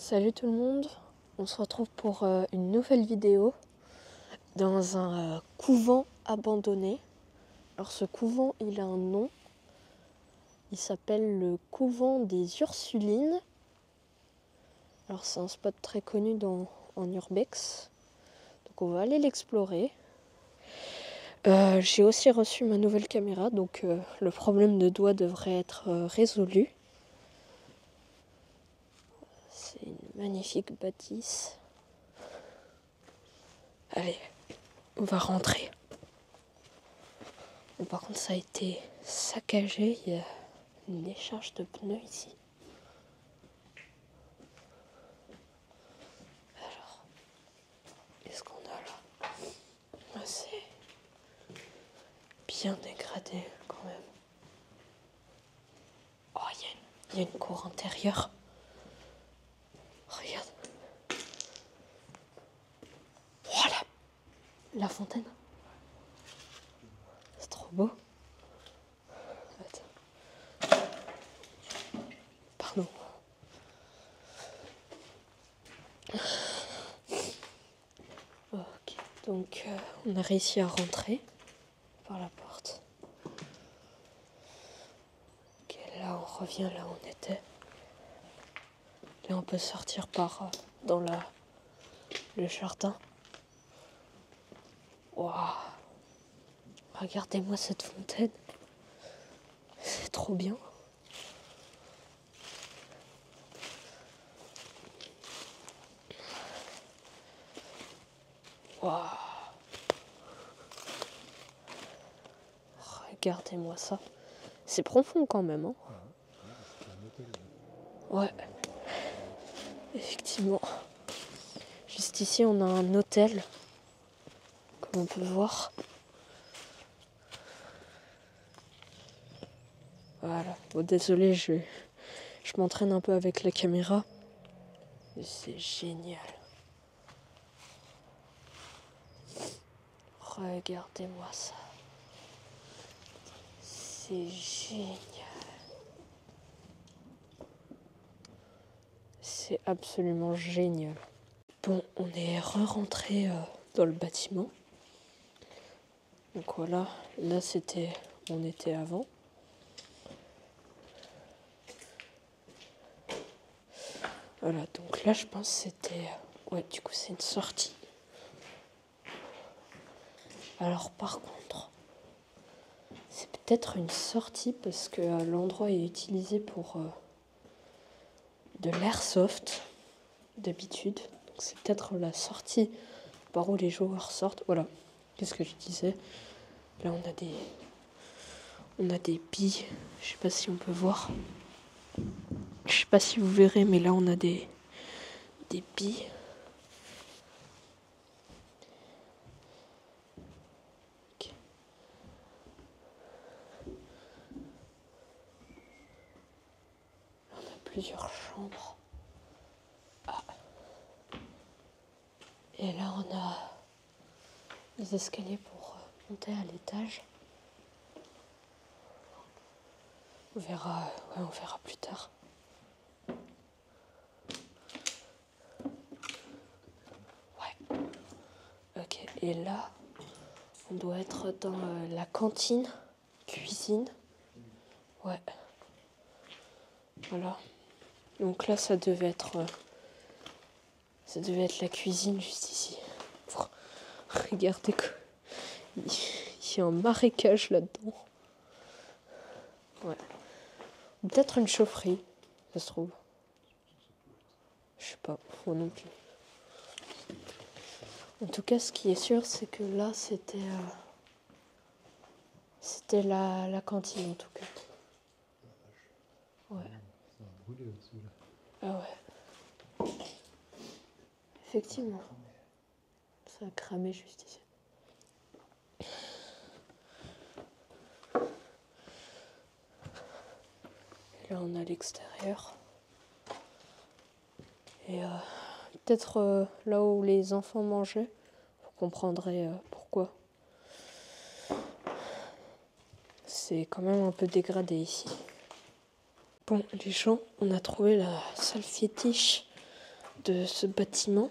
Salut tout le monde, on se retrouve pour une nouvelle vidéo dans un couvent abandonné. Alors ce couvent, il a un nom, il s'appelle le couvent des Ursulines. Alors c'est un spot très connu en Urbex, donc on va aller l'explorer. J'ai aussi reçu ma nouvelle caméra, donc le problème de doigt devrait être résolu. C'est une magnifique bâtisse. Allez, on va rentrer. Bon, par contre, ça a été saccagé. Il y a une décharge de pneus ici. Alors, qu'est-ce qu'on a là? C'est bien dégradé quand même. Oh, il y a une cour intérieure. Regarde. Oh, la fontaine. C'est trop beau. Attends. Pardon. Ok, donc on a réussi à rentrer par la porte. Ok, là on revient là où on était. Là on peut sortir par dans le jardin. Waouh! Regardez-moi cette fontaine. C'est trop bien. Waouh! Regardez-moi ça. C'est profond quand même, hein? Ouais. Effectivement. Juste ici, on a un hôtel, comme on peut voir. Voilà. Bon, désolé, je m'entraîne un peu avec la caméra. C'est génial. Regardez-moi ça. C'est génial. C'est absolument génial. Bon, on est re-rentré dans le bâtiment. Donc voilà, là c'était où on était avant. Voilà, donc là je pense que c'était... Ouais, du coup c'est une sortie. Alors par contre, c'est peut-être une sortie parce que l'endroit est utilisé pour de l'airsoft d'habitude. Donc c'est peut-être la sortie par où les joueurs sortent. Voilà, qu'est-ce que je disais? Là on a des billes. Je sais pas si on peut voir. Je sais pas si vous verrez, mais là on a des billes. Okay. On a plusieurs chambres. Ah. Et là on a les escaliers pour monter à l'étage. On verra plus tard. Ouais. Ok, et là, on doit être dans la cantine, cuisine. Ouais. Voilà. Donc là, ça devait être la cuisine juste ici. Regardez quoi. Il y a un marécage là-dedans. Ouais. Peut-être une chaufferie, ça se trouve. Je sais pas, moi non plus. En tout cas, ce qui est sûr, c'est que là, c'était la cantine, en tout cas. Ouais. Ça a brûlé au-dessus, là. Ah ouais. Effectivement. Ça a cramé juste ici. Là, on a l'extérieur. Et peut-être là où les enfants mangeaient, vous comprendrez pourquoi. C'est quand même un peu dégradé ici. Bon, les gens, on a trouvé la salle fétiche de ce bâtiment.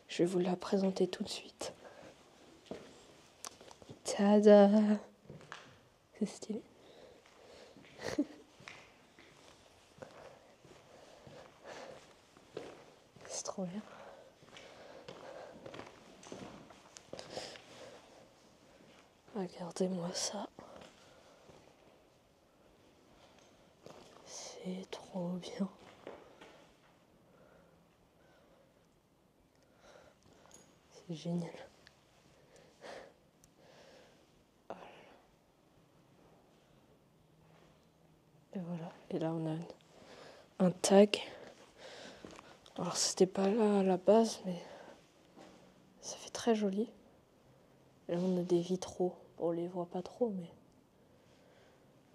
Je vais vous la présenter tout de suite. Tada! C'est stylé. C'est trop bien. Regardez-moi ça. C'est trop bien. C'est génial. Et voilà. Et là, on a un tag. Alors, c'était pas là à la base, mais ça fait très joli. Et là, on a des vitraux. Bon, on les voit pas trop, mais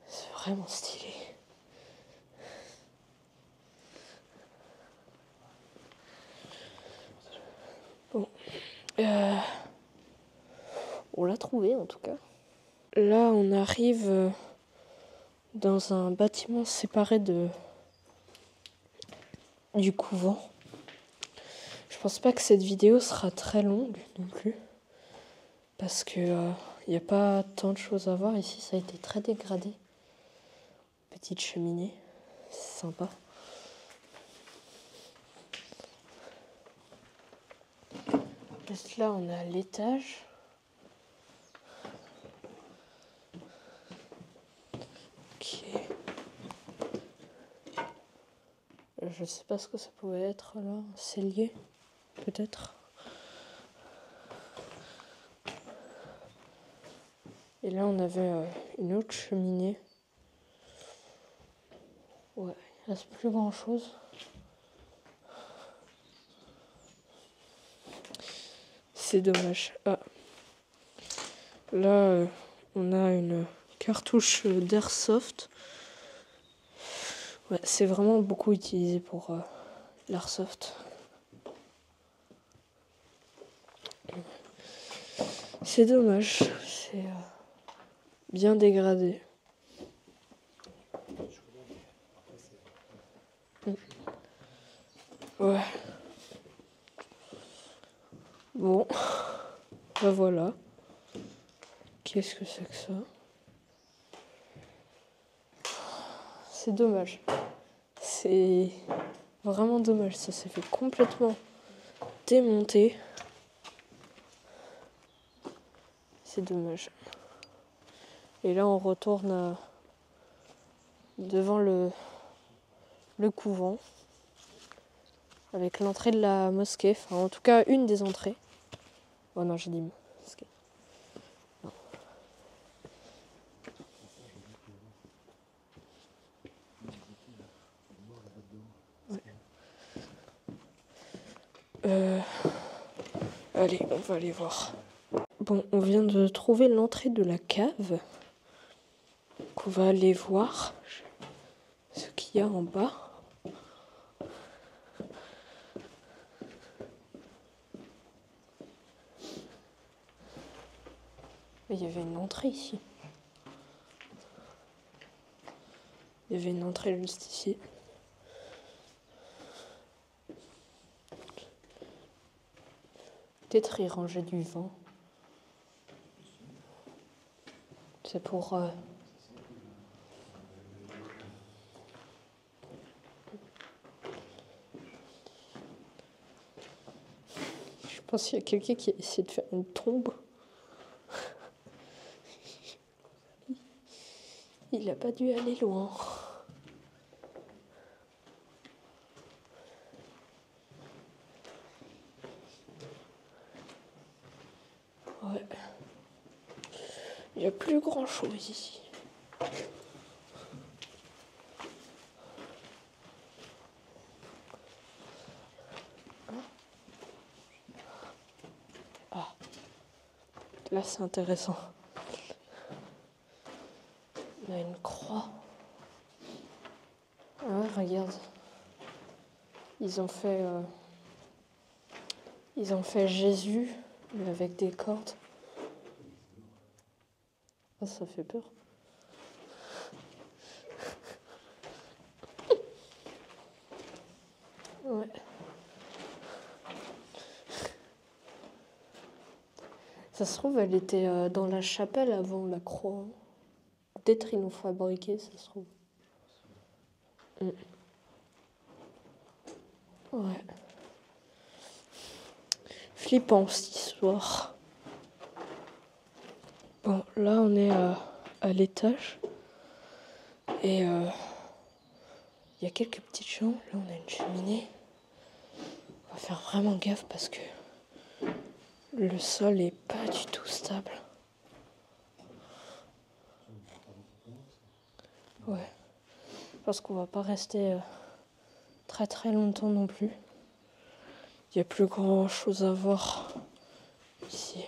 c'est vraiment stylé. Bon. On l'a trouvé, en tout cas. Là, on arrive dans un bâtiment séparé du couvent. Je pense pas que cette vidéo sera très longue non plus. Parce que y a pas tant de choses à voir ici, ça a été très dégradé. Petite cheminée, c'est sympa. Juste là, on a l'étage. Ok. Je sais pas ce que ça pouvait être là, un cellier, peut-être. Et là, on avait une autre cheminée. Ouais, il reste plus grand chose. C'est dommage. Ah. Là, on a une cartouche d'airsoft. Ouais, c'est vraiment beaucoup utilisé pour l'airsoft. C'est dommage. C'est bien dégradé. Ouais. Bon. Ben voilà. Qu'est-ce que c'est que ça? C'est dommage. C'est vraiment dommage. Ça s'est fait complètement démonter. C'est dommage. Et là, on retourne devant le couvent. Avec l'entrée de la mosquée. Enfin, en tout cas, une des entrées. Oh non, j'ai dit mosquée. Ouais. Allez, on va aller voir. Bon, on vient de trouver l'entrée de la cave. Donc on va aller voir ce qu'il y a en bas. Il y avait une entrée ici. Il y avait une entrée juste ici. Peut-être y ranger du vent. C'est pour... Je pense qu'il y a quelqu'un qui a essayé de faire une tombe. Il n'a pas dû aller loin. Ouais. Il n'y a plus grand chose ici. Ah. Là, c'est intéressant. Il y a une croix. Ah ouais, regarde. Ils ont fait Jésus, mais avec des cordes. Ah, ça fait peur. Ouais. Ça se trouve, elle était dans la chapelle avant la croix. Peut-être ils l'ont fabriquée, ça se trouve. Ouais. Flippant cette histoire. Bon, là on est à l'étage. Et il y a quelques petites chambres. Là on a une cheminée. On va faire vraiment gaffe parce que le sol est pas du tout stable. Ouais. Parce qu'on va pas rester très très longtemps non plus. Il n'y a plus grand chose à voir ici.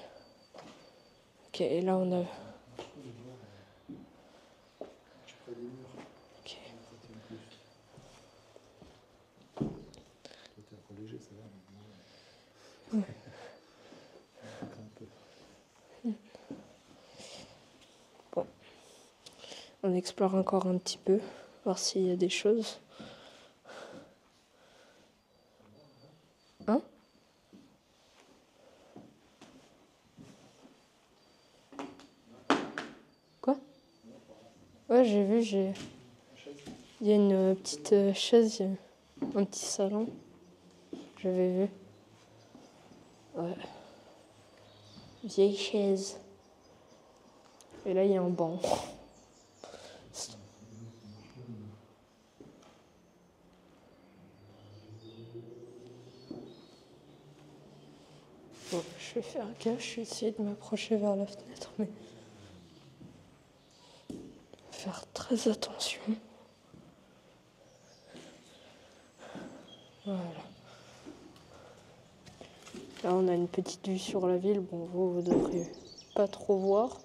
Ok, et là on a... Ok. Ouais. Bon. On explore encore un petit peu, voir s'il y a des choses. Hein? Quoi? Ouais, j'ai vu, il y a une petite chaise, un petit salon. J'avais vu. Ouais. Vieille chaise. Et là, il y a un banc. Bon, je vais faire gaffe, je vais essayer de m'approcher vers la fenêtre, mais... Faire très attention. Voilà. Là, on a une petite vue sur la ville. Bon, vous devriez pas trop voir.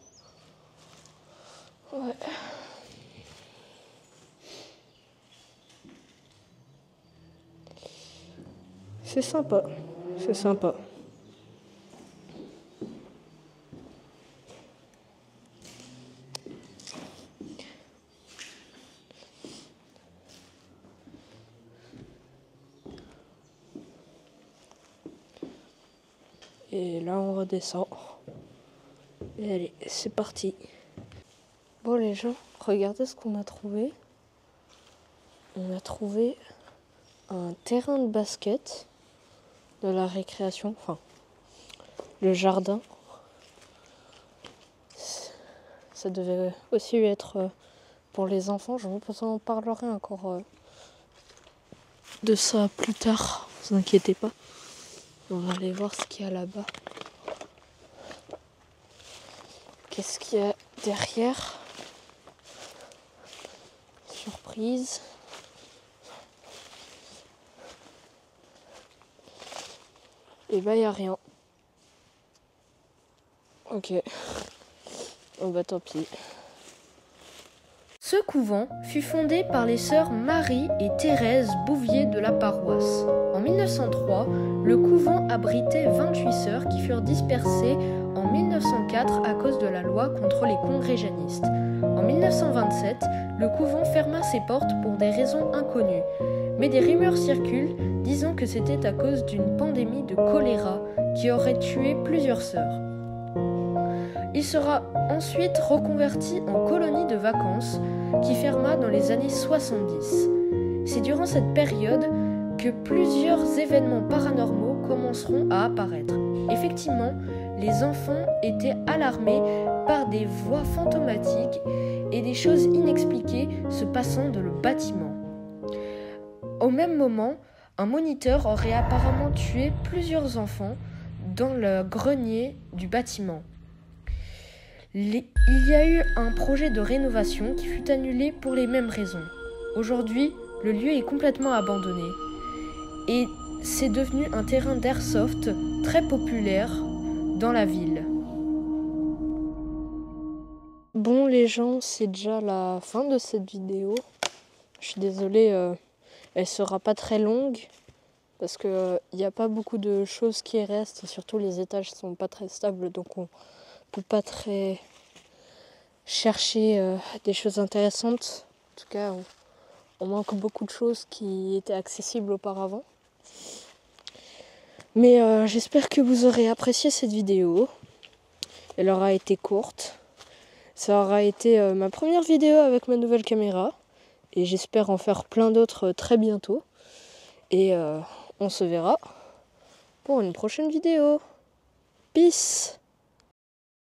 Ouais. C'est sympa. C'est sympa. Et là, on redescend. Et allez, c'est parti. Bon, les gens, regardez ce qu'on a trouvé. On a trouvé un terrain de basket de la récréation, enfin, le jardin. Ça devait aussi être pour les enfants. Je vous en parlerai encore de ça plus tard. Ne vous inquiétez pas. On va aller voir ce qu'il y a là-bas. Qu'est-ce qu'il y a derrière? Surprise. Et bah, il n'y a rien. Ok. Oh bah tant pis. Ce couvent fut fondé par les sœurs Marie et Thérèse Bouvier de la paroisse. En 1903, le couvent abritait 28 sœurs qui furent dispersées en 1904 à cause de la loi contre les congréganistes. En 1927, le couvent ferma ses portes pour des raisons inconnues, mais des rumeurs circulent disant que c'était à cause d'une pandémie de choléra qui aurait tué plusieurs sœurs. Il sera ensuite reconverti en colonie de vacances qui ferma dans les années 70. C'est durant cette période que plusieurs événements paranormaux commenceront à apparaître. Effectivement, les enfants étaient alarmés par des voix fantomatiques et des choses inexpliquées se passant dans le bâtiment. Au même moment, un moniteur aurait apparemment tué plusieurs enfants dans le grenier du bâtiment. Il y a eu un projet de rénovation qui fut annulé pour les mêmes raisons. Aujourd'hui, le lieu est complètement abandonné et c'est devenu un terrain d'airsoft très populaire dans la ville. Bon les gens, c'est déjà la fin de cette vidéo. Je suis désolée, elle sera pas très longue parce que il n'y a pas beaucoup de choses qui restent et surtout les étages sont pas très stables, donc on peut pas très chercher des choses intéressantes. En tout cas, on manque beaucoup de choses qui étaient accessibles auparavant. Mais j'espère que vous aurez apprécié cette vidéo. Elle aura été courte. Ça aura été ma première vidéo avec ma nouvelle caméra. Et j'espère en faire plein d'autres très bientôt. Et on se verra pour une prochaine vidéo. Peace!